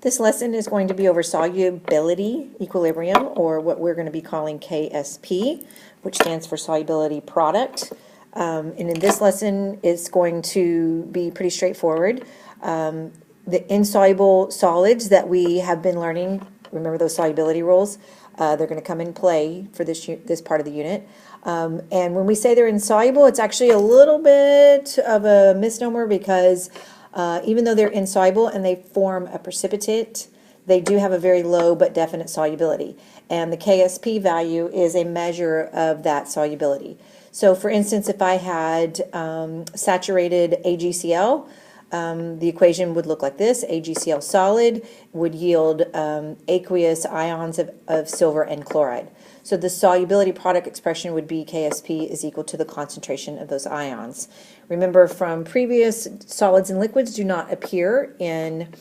This lesson is going to be over solubility equilibrium, or what we're going to be calling KSP, which stands for solubility product. And in this lesson, it's going to be pretty straightforward. The insoluble solids that we have been learning, remember those solubility rules, they're going to come in play for this part of the unit. And when we say they're insoluble, it's actually a little bit of a misnomer, because even though they're insoluble and they form a precipitate, they do have a very low but definite solubility. And the KSP value is a measure of that solubility. So for instance, if I had saturated AgCl, the equation would look like this. AgCl solid would yield aqueous ions of silver and chloride. So the solubility product expression would be KSP is equal to the concentration of those ions. Remember from previous, solids and liquids do not appear in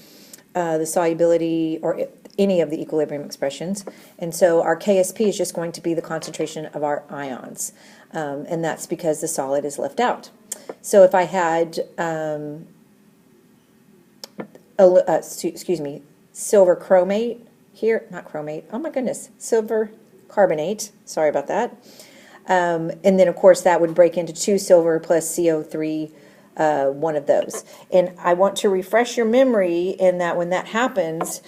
the solubility or any of the equilibrium expressions. And so our KSP is just going to be the concentration of our ions. And that's because the solid is left out. So if I had silver chromate here, not chromate, oh my goodness, silver carbonate, sorry about that. And then of course that would break into 2 silver plus CO3, one of those. And I want to refresh your memory in that when that happens,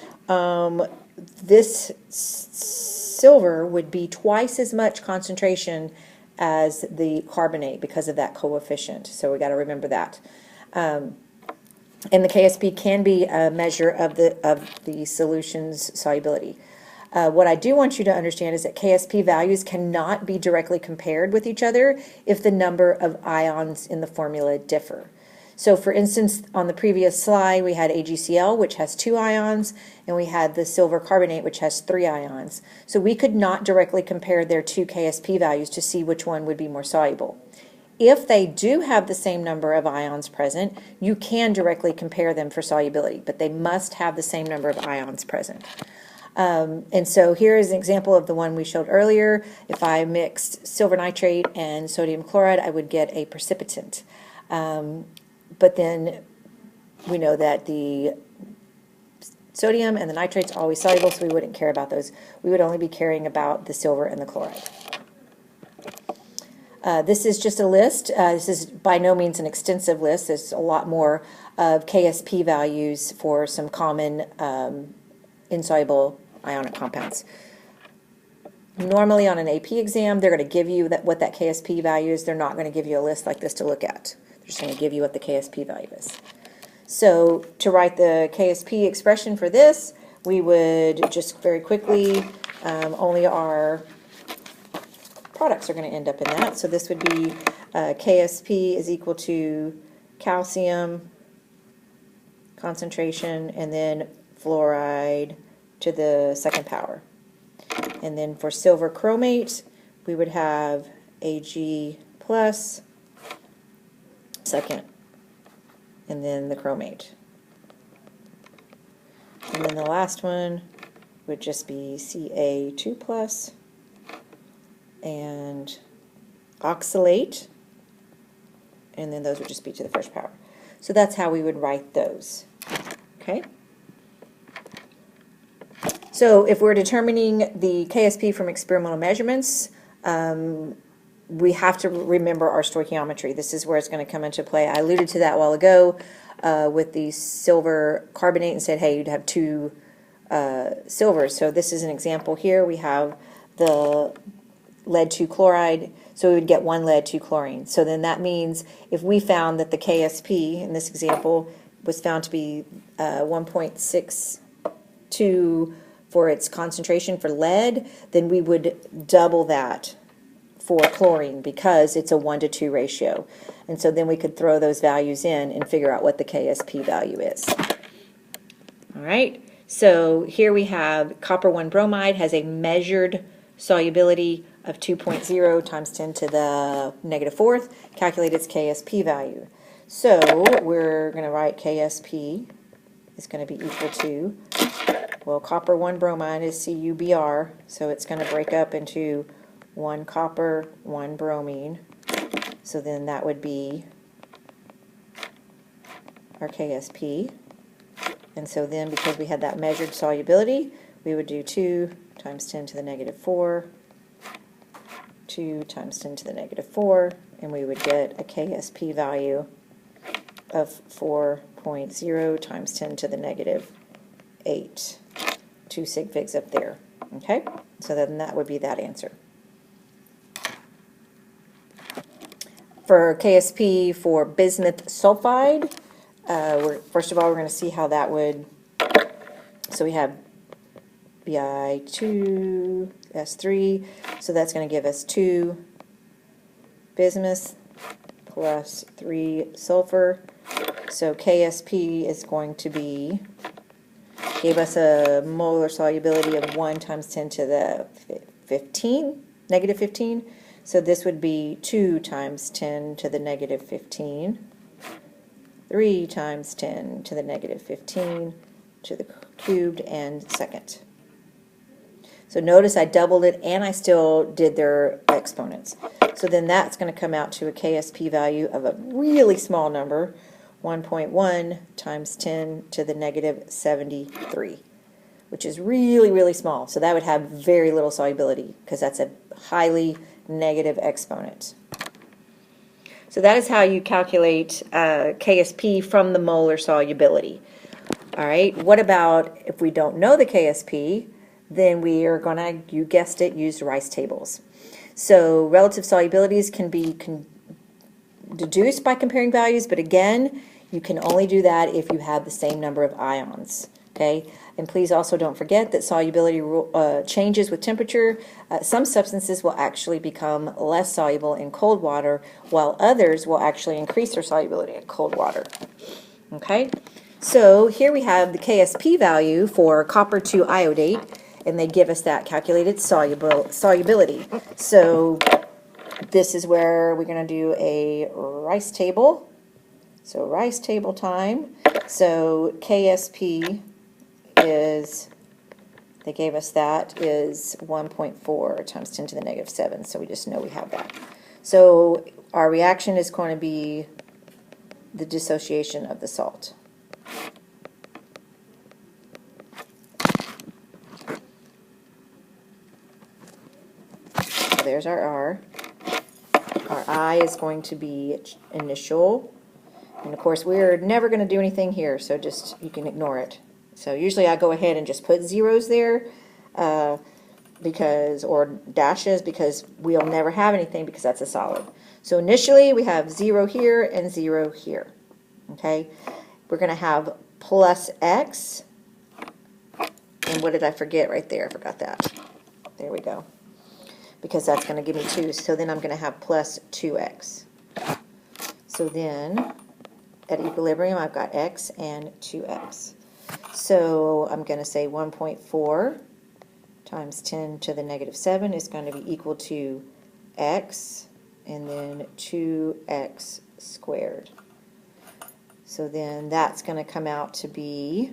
this silver would be twice as much concentration as the carbonate because of that coefficient. So we got to remember that. And the KSP can be a measure of the solution's solubility. What I do want you to understand is that KSP values cannot be directly compared with each other if the number of ions in the formula differ. So for instance, on the previous slide, we had AgCl, which has 2 ions, and we had the silver carbonate, which has 3 ions. So we could not directly compare their 2 KSP values to see which one would be more soluble. If they do have the same number of ions present, you can directly compare them for solubility, but they must have the same number of ions present. And so here is an example of the one we showed earlier. If I mixed silver nitrate and sodium chloride, I would get a precipitant. But then we know that the sodium and the nitrate's always soluble, so we wouldn't care about those. We would only be caring about the silver and the chloride. This is just a list. This is by no means an extensive list. There's a lot more of KSP values for some common insoluble ionic compounds. Normally on an AP exam, they're going to give you what that KSP value is. They're not going to give you a list like this to look at. They're just going to give you what the KSP value is. So to write the KSP expression for this, we would just very quickly, only our products are going to end up in that. So this would be KSP is equal to calcium concentration and then fluoride to the second power. And then for silver chromate, we would have Ag plus second, and then the chromate. And then the last one would just be Ca2 plus and oxalate, and then those would just be to the first power. So that's how we would write those. Okay? So if we're determining the KSP from experimental measurements, we have to remember our stoichiometry. This is where it's going to come into play. I alluded to that a while ago with the silver carbonate and said, hey, you'd have 2 silvers. So this is an example here. We have the lead 2 chloride, so we would get 1 lead 2 chlorine. So then that means if we found that the KSP in this example was found to be 1.62 for its concentration for lead, then we would double that for chlorine because it's a 1-to-2 ratio. And so then we could throw those values in and figure out what the KSP value is. All right, so here we have copper 1 bromide has a measured solubility of 2.0 times 10 to the -4th. Calculate its KSP value. So we're going to write KSP is going to be equal to, well, copper 1 bromide is CuBr, so it's going to break up into 1 copper, 1 bromine. So then that would be our KSP. And so then, because we had that measured solubility, we would do 2 times 10 to the negative 4, 2 times 10 to the negative 4, and we would get a KSP value of 4.0 times 10 to the negative 8. 2 sig figs up there. Okay? So then that would be that answer. For KSP for bismuth sulfide, first of all, we're going to see how that would, so we have Bi2S3, so that's going to give us 2 bismuth plus 3 sulfur. So KSP is going to be, gave us a molar solubility of 1 times 10 to the 15, negative 15. So this would be 2 times 10 to the negative 15, 3 times 10 to the negative 15 to the cubed and second. So notice I doubled it and I still did their exponents. So then that's going to come out to a KSP value of a really small number, 1.1 times 10 to the negative 73, which is really, really small. So that would have very little solubility because that's a highly negative exponent. So that is how you calculate KSP from the molar solubility. All right, what about if we don't know the KSP? Then we are going to, you guessed it, use Rice tables. So relative solubilities can be deduced by comparing values, but again, you can only do that if you have the same number of ions. Okay, and please also don't forget that solubility changes with temperature. Some substances will actually become less soluble in cold water, while others will actually increase their solubility in cold water. Okay, so here we have the KSP value for copper 2 iodate, and they give us that calculated solubility. So this is where we're going to do a Rice table. So Rice table time. So KSP is, they gave us that, is 1.4 times 10 to the negative 7. So we just know we have that. So our reaction is going to be the dissociation of the salt. So there's our R. Our I is going to be initial. And of course, we're never going to do anything here, so just, you can ignore it. So usually I go ahead and just put zeros there, because, or dashes, because we'll never have anything because that's a solid. So initially we have 0 here and 0 here. Okay, we're going to have plus X, and what did I forget right there? I forgot that. There we go. Because that's going to give me 2, so then I'm going to have plus 2X. So then, at equilibrium, I've got X and 2X. So I'm going to say 1.4 times 10 to the negative 7 is going to be equal to X and then 2X squared. So then that's going to come out to be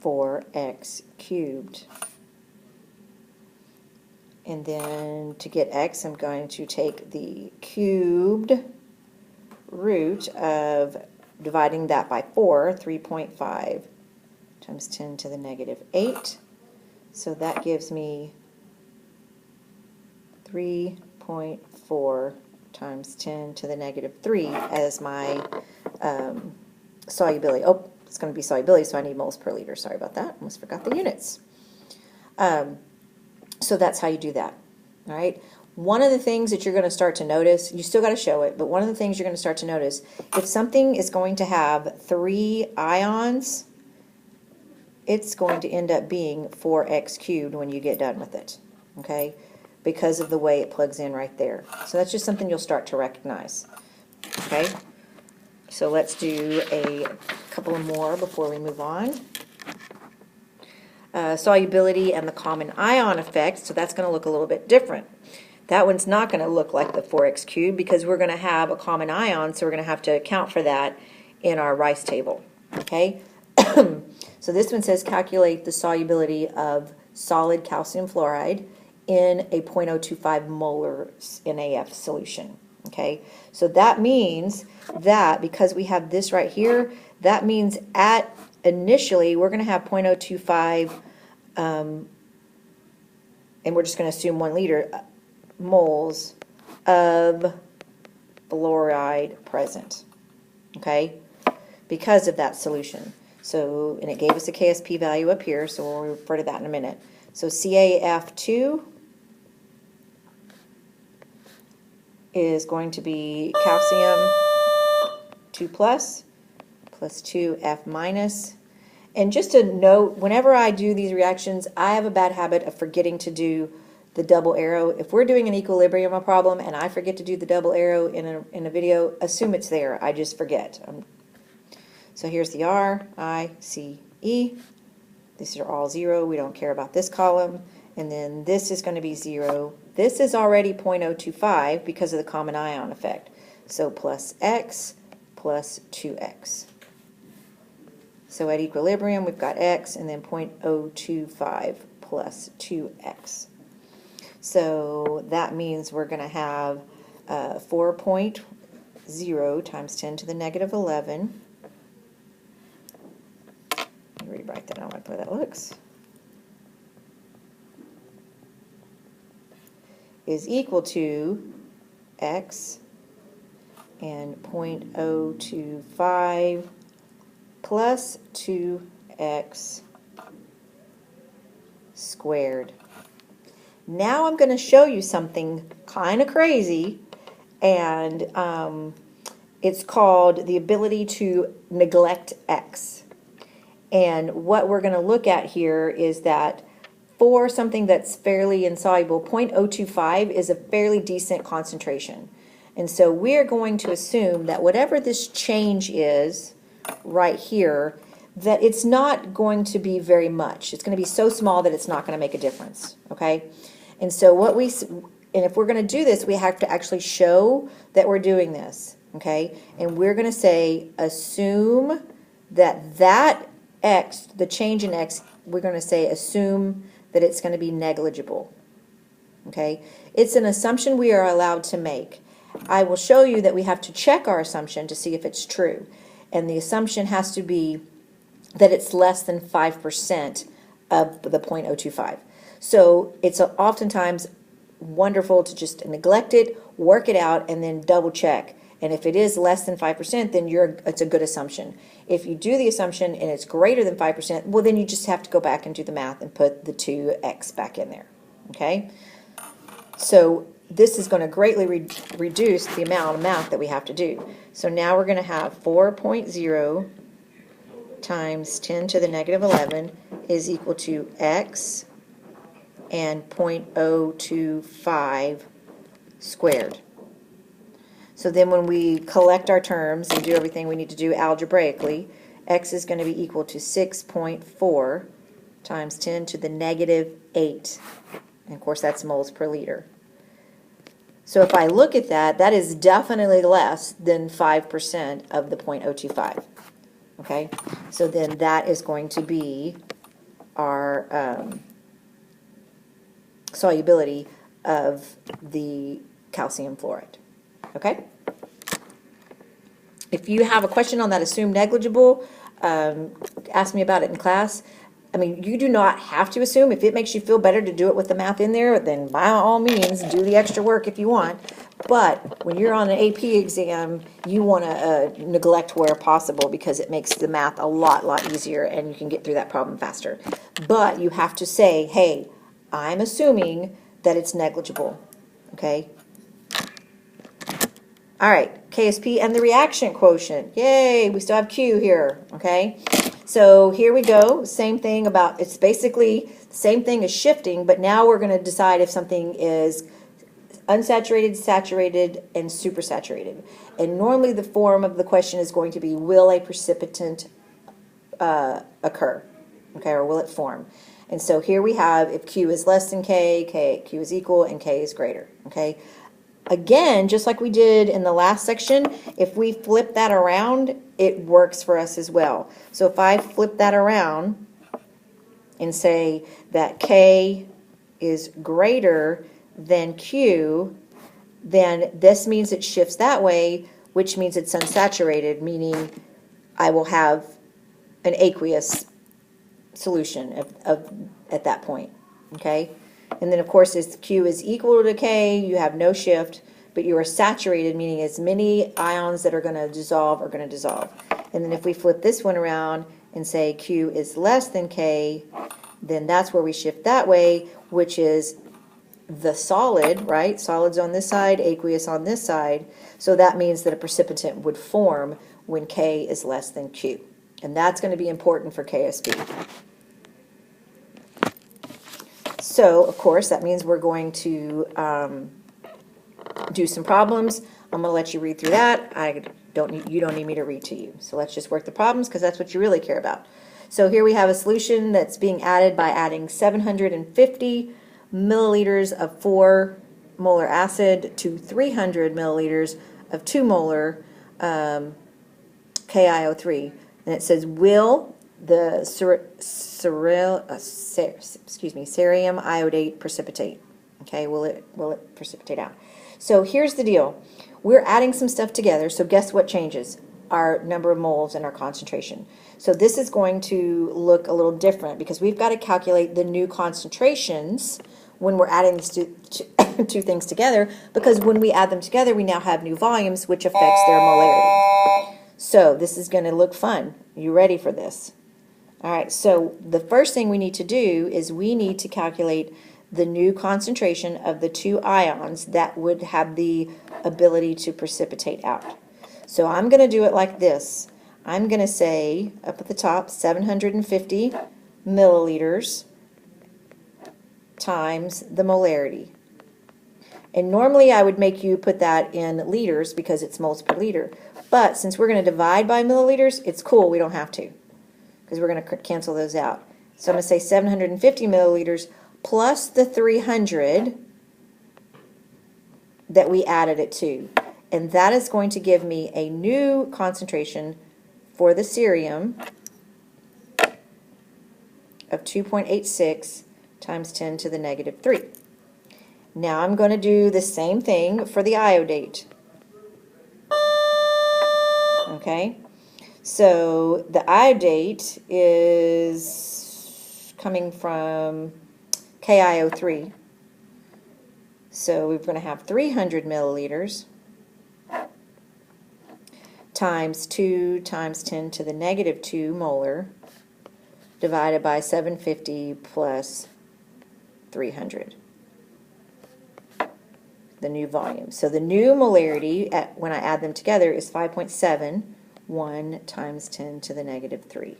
4X cubed. And then to get X, I'm going to take the cubed root of dividing that by 4, 3.5 times 10 to the negative 8. So that gives me 3.4 times 10 to the negative 3 as my solubility. Oh, it's going to be solubility, so I need moles per liter. Sorry about that. Almost forgot the units. So that's how you do that. All right. One of the things that you're going to start to notice, you still got to show it, but one of the things you're going to start to notice, if something is going to have 3 ions, it's going to end up being 4x cubed when you get done with it, okay, because of the way it plugs in right there. So that's just something you'll start to recognize, okay? So let's do a couple more before we move on. Solubility and the common ion effect, so that's going to look a little bit different. That one's not going to look like the 4x cubed because we're going to have a common ion, so we're going to have to account for that in our Rice table, okay? So this one says calculate the solubility of solid calcium fluoride in a 0.025 molar NaF solution, Okay, so that means that because we have this right here, that means at initially we're going to have 0.025, and we're just going to assume 1 liter moles of fluoride present, okay, because of that solution. So, and it gave us a KSP value up here, so we'll refer to that in a minute. So CaF2 is going to be calcium 2 plus 2F minus. And just a note, whenever I do these reactions, I have a bad habit of forgetting to do the double arrow. If we're doing an equilibrium problem and I forget to do the double arrow in a video, assume it's there. I just forget. So here's the R, I, C, E. These are all 0. We don't care about this column. And then this is going to be 0. This is already 0.025 because of the common ion effect. So plus X plus 2X. So at equilibrium, we've got X and then 0.025 plus 2X. So that means we're going to have 4.0 times 10 to the negative 11. Let me rewrite that. I don't like the way that looks. Is equal to X and 0.025 plus 2X squared. Now I'm going to show you something kind of crazy, and it's called the ability to neglect X. And what we're going to look at here is that for something that's fairly insoluble, 0.025 is a fairly decent concentration. And so we're going to assume that whatever this change is right here, that it's not going to be very much. It's going to be so small that it's not going to make a difference, okay? And so if we're going to do this, we have to actually show that we're doing this, okay? And we're going to say, assume that X, the change in X, we're going to say assume that it's going to be negligible, okay? It's an assumption we are allowed to make. I will show you that we have to check our assumption to see if it's true. And the assumption has to be that it's less than 5% of the 0.025. So it's oftentimes wonderful to just neglect it, work it out, and then double check. And if it is less than 5%, then it's a good assumption. If you do the assumption and it's greater than 5%, well, then you just have to go back and do the math and put the 2x back in there, okay? So this is going to greatly reduce the amount of math that we have to do. So now we're going to have 4.0 times 10 to the negative 11 is equal to x and 0.025 squared. So then when we collect our terms and do everything we need to do algebraically, x is going to be equal to 6.4 times 10 to the negative 8. And of course that's moles per liter. So if I look at that, that is definitely less than 5% of the 0.025. Okay, so then that is going to be our solubility of the calcium fluoride. Okay? If you have a question on that assumed negligible, ask me about it in class. I mean, you do not have to assume. If it makes you feel better to do it with the math in there, then by all means, do the extra work if you want. But when you're on an AP exam, you want to neglect where possible because it makes the math a lot easier and you can get through that problem faster. But you have to say, hey, I'm assuming that it's negligible. Okay? All right, KSP and the reaction quotient. Yay, we still have Q here. Okay? So here we go, same thing about, it's basically the same thing as shifting, but now we're going to decide if something is unsaturated, saturated, and supersaturated. And normally the form of the question is going to be, will a precipitant occur? Okay, or will it form? And so here we have, if Q is less than K, Q is equal, and K is greater. Okay. Again, just like we did in the last section, if we flip that around, it works for us as well. So if I flip that around and say that K is greater than Q, then this means it shifts that way, which means it's unsaturated, meaning I will have an aqueous solution at that point, okay? And then, of course, as Q is equal to K, you have no shift, but you are saturated, meaning as many ions that are going to dissolve are going to dissolve. And then if we flip this one around and say Q is less than K, then that's where we shift that way, which is the solid, right? Solid's on this side, aqueous on this side. So that means that a precipitant would form when K is less than Q. And that's going to be important for KSB. So, of course, that means we're going to do some problems. I'm going to let you read through that. You don't need me to read to you. So let's just work the problems because that's what you really care about. So here we have a solution that's being added by adding 750 milliliters of 4 molar acid to 300 milliliters of 2 molar KiO3. And it says, will the cerium iodate precipitate? Okay, will it precipitate out? So here's the deal. We're adding some stuff together, so guess what changes? Our number of moles and our concentration. So this is going to look a little different because we've got to calculate the new concentrations when we're adding these two things together, because when we add them together, we now have new volumes, which affects their molarity. So this is going to look fun. You ready for this? All right, so the first thing we need to do is we need to calculate the new concentration of the two ions that would have the ability to precipitate out. So I'm going to do it like this. I'm going to say, up at the top, 750 milliliters times the molarity. And normally I would make you put that in liters because it's moles per liter. But since we're going to divide by milliliters, it's cool, we don't have to, because we're going to cancel those out. So I'm going to say 750 milliliters plus the 300 that we added it to. And that is going to give me a new concentration for the cerium of 2.86 times 10 to the negative 3. Now I'm going to do the same thing for the iodate. Okay, so the iodate is coming from KiO3. So we're going to have 300 milliliters times 2 times 10 to the negative 2 molar divided by 750 plus 300. The new volume. So the new molarity, when I add them together, is 5.71 times 10 to the negative 3.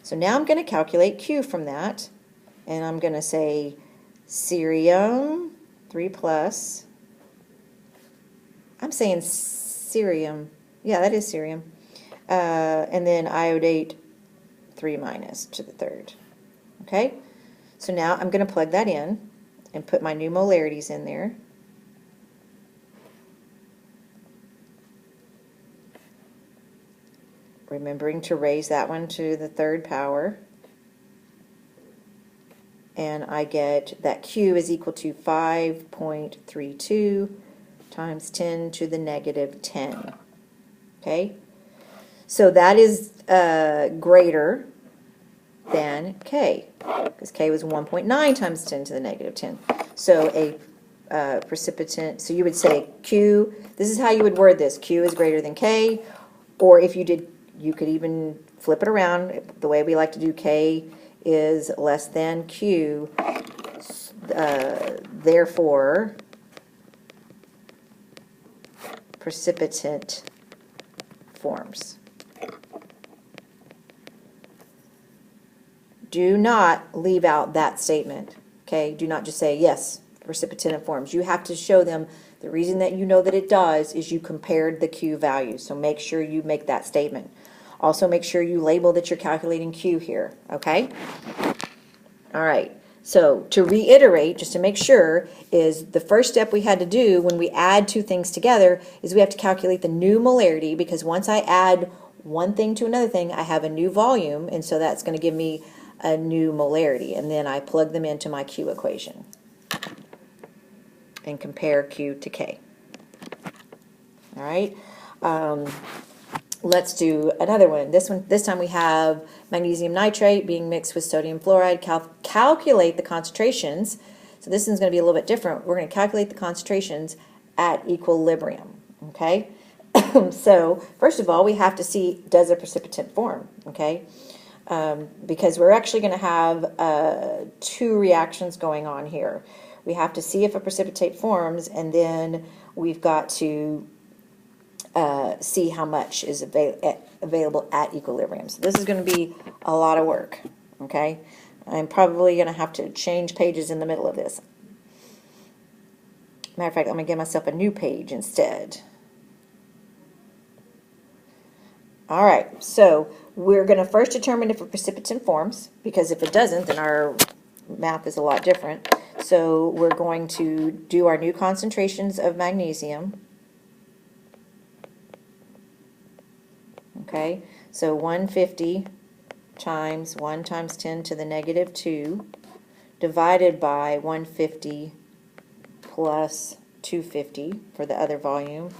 So now I'm going to calculate Q from that, and I'm going to say cerium 3 plus. I'm saying cerium. Yeah, that is cerium. And then iodate 3 minus to the third. Okay? So now I'm going to plug that in and put my new molarities in there. Remembering to raise that one to the third power. And I get that Q is equal to 5.32 times 10 to the negative 10. Okay? So that is greater than K, because K was 1.9 times 10 to the negative 10. So a precipitant, so you would say Q, this is how you would word this, Q is greater than K, or if you did, you could even flip it around. The way we like to do K is less than Q, therefore precipitant forms. Do not leave out that statement, okay? Do not just say, yes, precipitant forms. You have to show them the reason that you know that it does is you compared the Q value. So make sure you make that statement. Also make sure you label that you're calculating Q here, okay? All right, so to reiterate, just to make sure, is the first step we had to do when we add two things together is we have to calculate the new molarity, because once I add one thing to another thing, I have a new volume, and so that's going to give me a new molarity, and then I plug them into my Q equation and compare Q to K. All right. Let's do another one. This time we have magnesium nitrate being mixed with sodium fluoride. Calculate the concentrations. So this one's going to be a little bit different. We're going to calculate the concentrations at equilibrium. Okay. So first of all, we have to see, does a precipitant form? Okay. Because we're actually going to have two reactions going on here. We have to see if a precipitate forms, and then we've got to see how much is available at equilibrium. So this is going to be a lot of work, okay? I'm probably going to have to change pages in the middle of this. Matter of fact, I'm going to give myself a new page instead. All right, so we're going to first determine if a precipitant forms, because if it doesn't, then our math is a lot different. So we're going to do our new concentrations of magnesium. Okay, so 150 times 1 times 10 to the negative 2 divided by 150 plus 250 for the other volume.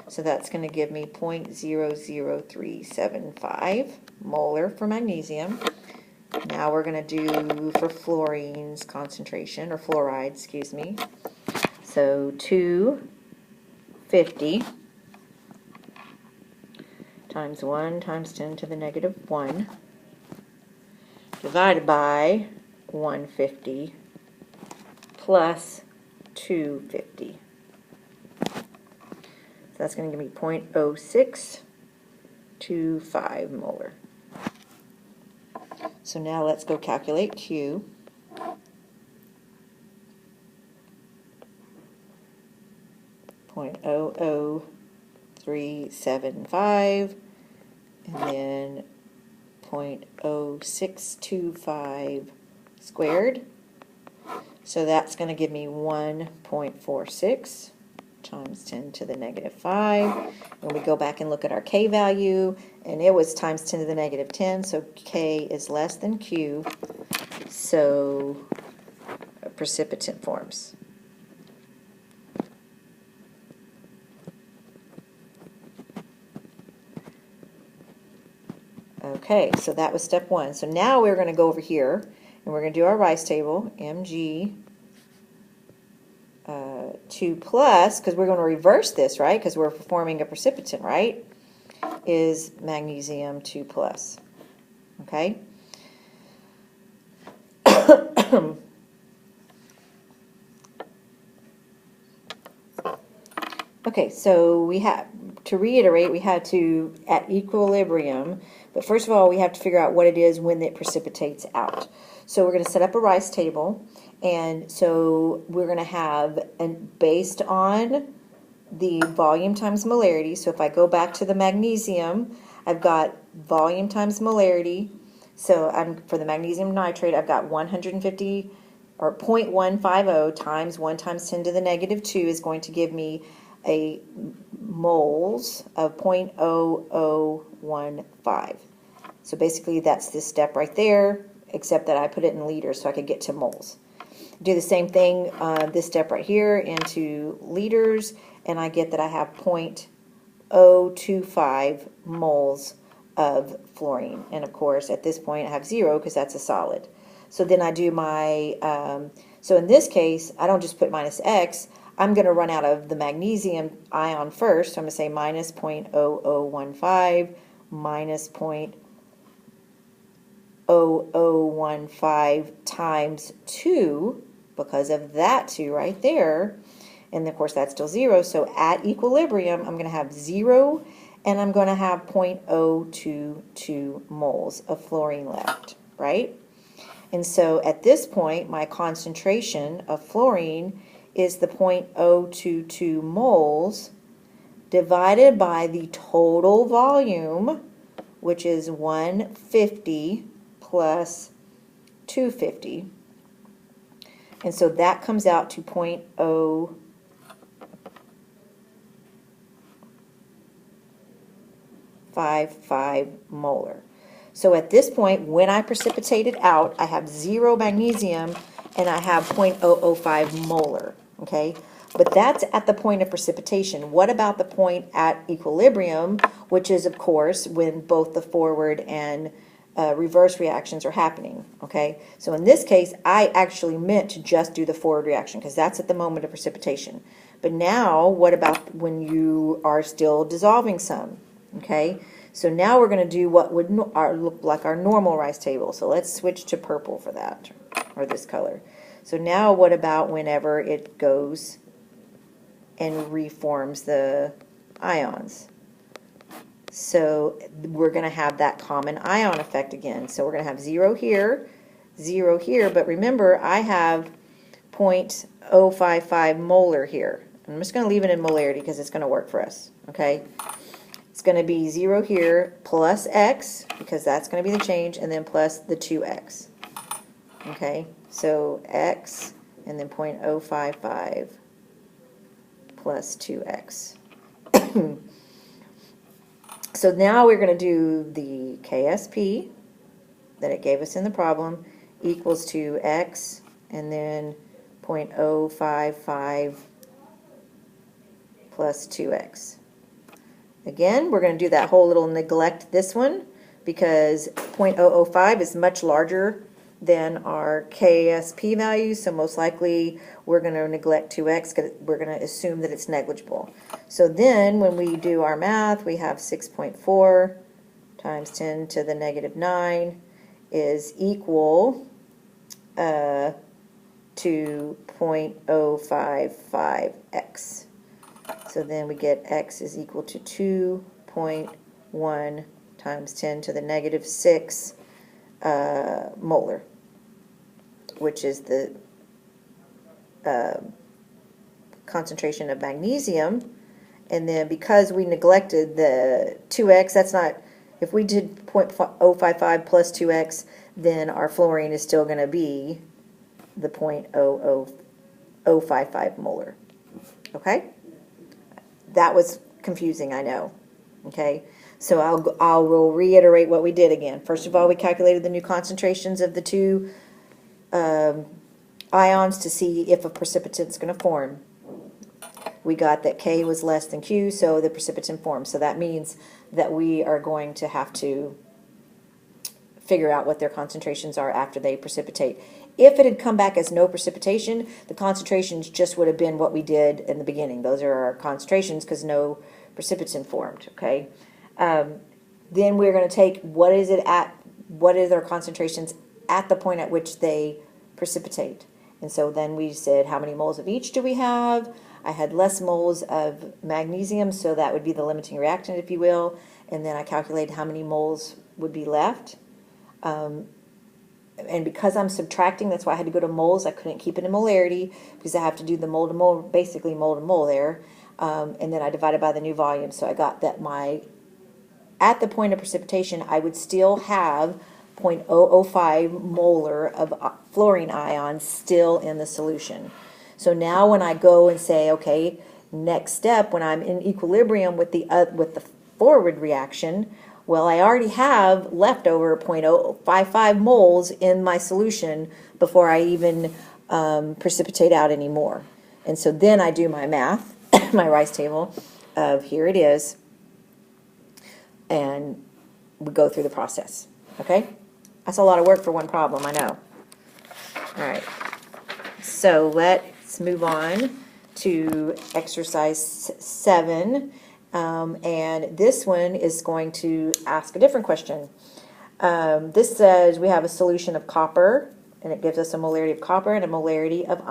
So that's going to give me 0.00375 molar for magnesium. Now we're going to do for fluorine's concentration, or fluoride, excuse me. So 250 times 1 times 10 to the negative 1 divided by 150 plus 250. So that's going to give me 0.0625 molar. So now let's go calculate Q. .00375, and then 0.0625 squared. So that's going to give me 1.46 times 10 to the negative 5. And we go back and look at our K value, and it was times 10 to the negative 10, so K is less than Q, so a precipitant forms. Okay, so that was step 1. So now we're going to go over here, and we're going to do our Rice table, Mg 2 plus, because we're going to reverse this, right, because we're forming a precipitant, right, is magnesium 2 plus. Okay? Okay, so we have, to reiterate, we had to, at equilibrium, but first of all, we have to figure out what it is when it precipitates out. So we're going to set up a Rice table, and so we're going to have, and based on the volume times molarity, so if I go back to the magnesium, I've got volume times molarity, so for the magnesium nitrate, I've got 150, or 0.150 times 1 times 10 to the negative 2 is going to give me a moles of 0.0015. So basically that's this step right there, except that I put it in liters so I could get to moles. Do the same thing, this step right here into liters, and I get that I have 0.025 moles of fluorine. And of course at this point I have 0 because that's a solid. So then I do my, so in this case I don't just put minus X, I'm going to run out of the magnesium ion first, so I'm going to say minus 0.0015 minus 0.0015 times 2, because of that 2 right there, and of course that's still 0, so at equilibrium I'm going to have 0, and I'm going to have 0.022 moles of fluorine left, right? And so at this point my concentration of fluorine is the 0.022 moles divided by the total volume, which is 150 plus 250. And so that comes out to 0.055 molar. So at this point, when I precipitate it out, I have 0 magnesium and I have 0.005 molar. Okay, But that's at the point of precipitation. What about the point at equilibrium, which is, of course, when both the forward and reverse reactions are happening, okay? So in this case, I actually meant to just do the forward reaction because that's at the moment of precipitation. But now, what about when you are still dissolving some, okay? So now we're going to do what would look like our normal rice table. So let's switch to purple for that, or this color. So now what about whenever it goes and reforms the ions? So we're going to have that common ion effect again. So we're going to have 0 here, but remember I have 0.055 molar here. I'm just going to leave it in molarity because it's going to work for us, okay? It's going to be 0 here plus x, because that's going to be the change, and then plus the 2x, okay? So x and then 0.055 plus 2x. So now we're going to do the KSP that it gave us in the problem equals to x and then 0.055 plus 2x. Again, we're going to do that whole little neglect this one because 0.005 is much larger than our KSP value, so most likely we're going to neglect 2x because we're going to assume that it's negligible. So then when we do our math, we have 6.4 times 10 to the negative 9 is equal to 0.055x. So then we get x is equal to 2.1 times 10 to the negative 6 molar, which is the concentration of magnesium. And then because we neglected the 2x, that's not, if we did 0.055 plus 2x, then our fluorine is still going to be the 0.00055 molar. Okay? That was confusing, I know. Okay? So I will reiterate what we did again. First of all, we calculated the new concentrations of the two ions to see if a precipitant is going to form. We got that K was less than Q, so the precipitant formed. So that means that we are going to have to figure out what their concentrations are after they precipitate. If it had come back as no precipitation, the concentrations just would have been what we did in the beginning. Those are our concentrations because no precipitant formed, okay? Then we're going to take what is our concentrations at the point at which they precipitate. And so then we said, how many moles of each do we have? I had less moles of magnesium, so that would be the limiting reactant, if you will. And then I calculated how many moles would be left. And because I'm subtracting, that's why I had to go to moles. I couldn't keep it in molarity because I have to do the mole to mole, basically mole to mole there. And then I divided by the new volume. So I got that at the point of precipitation, I would still have 0.005 molar of fluorine ions still in the solution. So now when I go and say, okay, next step, when I'm in equilibrium with the forward reaction, well, I already have leftover 0.055 moles in my solution before I even precipitate out any more. And so then I do my math, my rice table of here it is, and we go through the process. Okay? That's a lot of work for one problem, I know. All right. So let's move on to exercise 7. And this one is going to ask a different question. This says we have a solution of copper, and it gives us a molarity of copper and a molarity of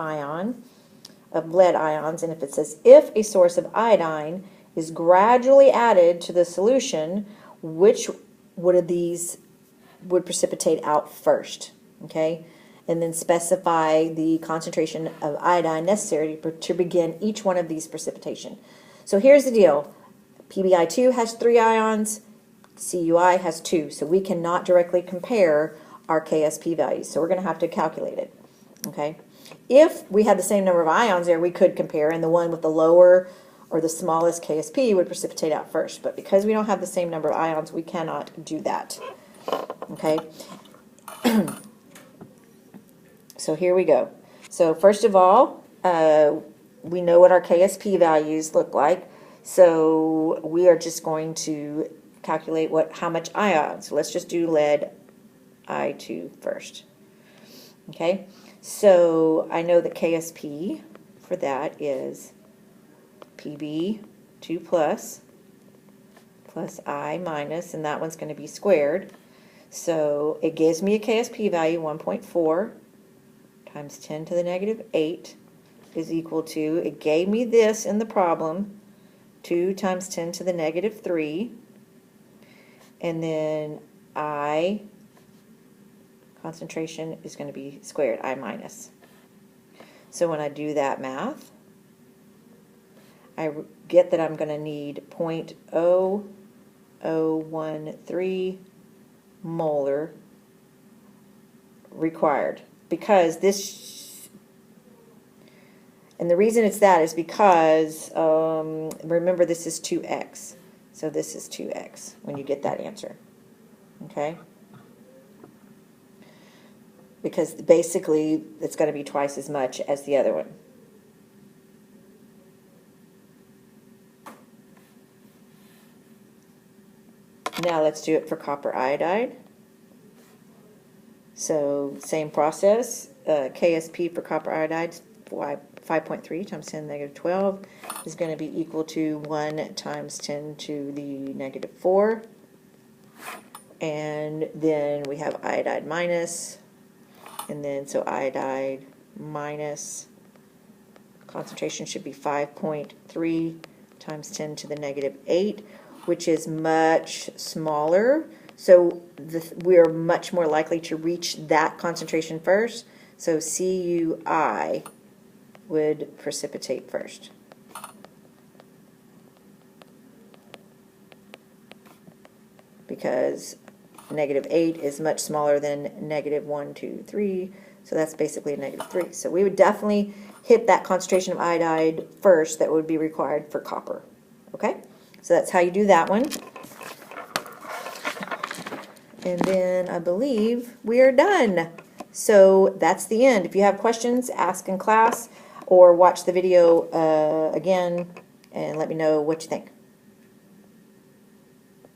lead ions. And if it says if a source of iodine is gradually added to the solution, which one of these would precipitate out first? Okay, and then specify the concentration of iodine necessary to begin each one of these precipitation. So here's the deal. PbI2 has 3 ions, CuI has 2, so we cannot directly compare our KSP values, so we're going to have to calculate it. Okay, if we had the same number of ions there, we could compare, and the one with the lower or the smallest KSP would precipitate out first, but because we don't have the same number of ions, we cannot do that. Okay, so here we go. So first of all, we know what our KSP values look like, so we are just going to calculate how much ion. So let's just do lead I2 first. Okay, so I know that KSP for that is Pb 2 plus I minus, and that one's going to be squared. So it gives me a KSP value 1.4 times 10 to the negative 8 is equal to, it gave me this in the problem, 2 times 10 to the negative 3, and then I concentration is going to be squared, I minus. So when I do that math, I get that I'm going to need 0.0013 molar required, because this, and the reason it's that is because, remember, this is 2x, so this is 2x when you get that answer, okay? Because basically it's going to be twice as much as the other one. Now let's do it for copper iodide. So same process, KSP for copper iodide, 5.3 times 10 to the negative 12 is going to be equal to 1 times 10 to the negative 4. And then we have iodide minus, and then so iodide minus, concentration should be 5.3 times 10 to the negative 8, which is much smaller. So we're much more likely to reach that concentration first. So CuI would precipitate first. Because negative 8 is much smaller than negative 1, 2, 3. So that's basically a negative 3. So we would definitely hit that concentration of iodide first that would be required for copper. Okay? So that's how you do that one. And then I believe we are done. So that's the end. If you have questions, ask in class or watch the video again and let me know what you think.